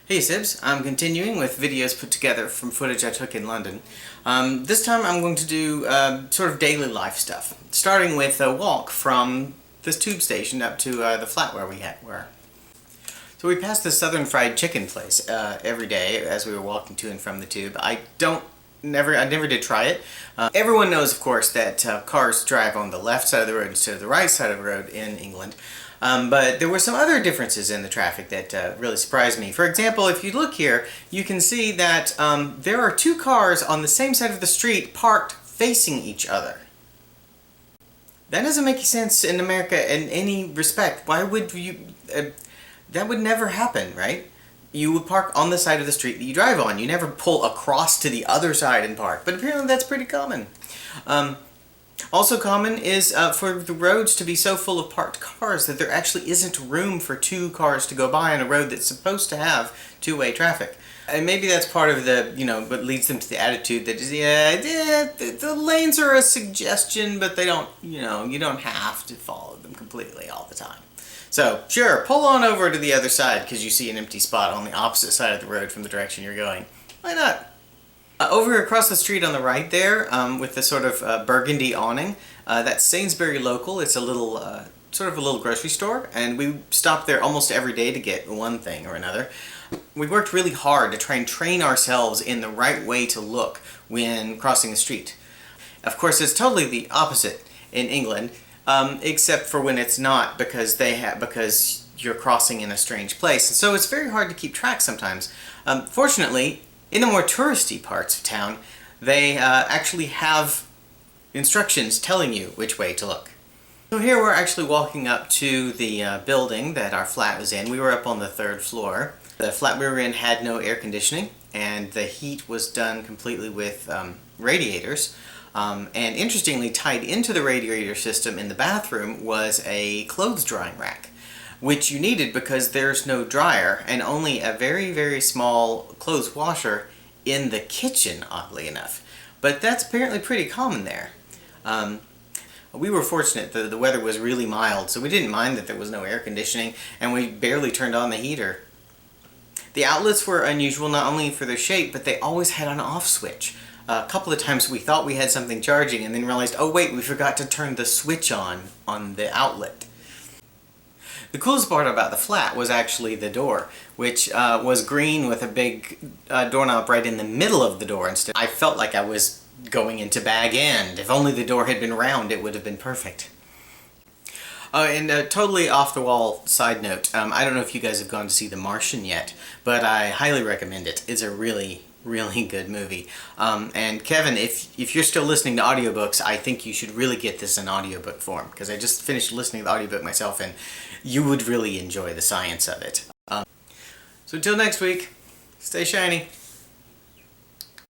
Hey Sibs, I'm continuing with videos put together from footage I took in London. This time I'm going to do sort of daily life stuff, starting with a walk from this tube station up to the flat where we were. So we passed the Southern Fried Chicken place every day as we were walking to and from the tube. I never did try it. Everyone knows, of course, that cars drive on the left side of the road instead of the right side of the road in England. But there were some other differences in the traffic that really surprised me. For example, if you look here, you can see that there are two cars on the same side of the street parked facing each other. That doesn't make sense in America in any respect. Why would you... that would never happen, right? You would park on the side of the street that you drive on. You never pull across to the other side and park. But apparently that's pretty common. Also common is for the roads to be so full of parked cars that there actually isn't room for two cars to go by on a road that's supposed to have two-way traffic. And maybe that's part of the, what leads them to the attitude that, the lanes are a suggestion, but they don't, you don't have to follow them completely all the time. So, sure, pull on over to the other side because you see an empty spot on the opposite side of the road from the direction you're going. Why not? Over across the street on the right there, with the sort of burgundy awning, that's Sainsbury Local. It's a little, sort of a little grocery store, and we stop there almost every day to get one thing or another. We worked really hard to try and train ourselves in the right way to look when crossing the street. Of course, it's totally the opposite in England, except for when it's not, because you're crossing in a strange place. So it's very hard to keep track sometimes. Fortunately, in the more touristy parts of town, they actually have instructions telling you which way to look. So here we're actually walking up to the building that our flat was in. We were up on the 3rd floor. The flat we were in had no air conditioning, and the heat was done completely with radiators. And interestingly, tied into the radiator system in the bathroom was a clothes drying rack, which you needed because there's no dryer and only a very, very small clothes washer in the kitchen, oddly enough. But that's apparently pretty common there. We were fortunate that the weather was really mild, so we didn't mind that there was no air conditioning, and we barely turned on the heater. The outlets were unusual not only for their shape, but they always had an off switch. A couple of times we thought we had something charging and then realized, oh wait, we forgot to turn the switch on the outlet. The coolest part about the flat was actually the door, which was green with a big doorknob right in the middle of the door instead. I felt like I was going into Bag End. If only the door had been round, it would have been perfect. And a totally off-the-wall side note, I don't know if you guys have gone to see The Martian yet, but I highly recommend it. It's a really good movie. And Kevin, if you're still listening to audiobooks, I think you should really get this in audiobook form, because I just finished listening to the audiobook myself, and you would really enjoy the science of it. So until next week, stay shiny.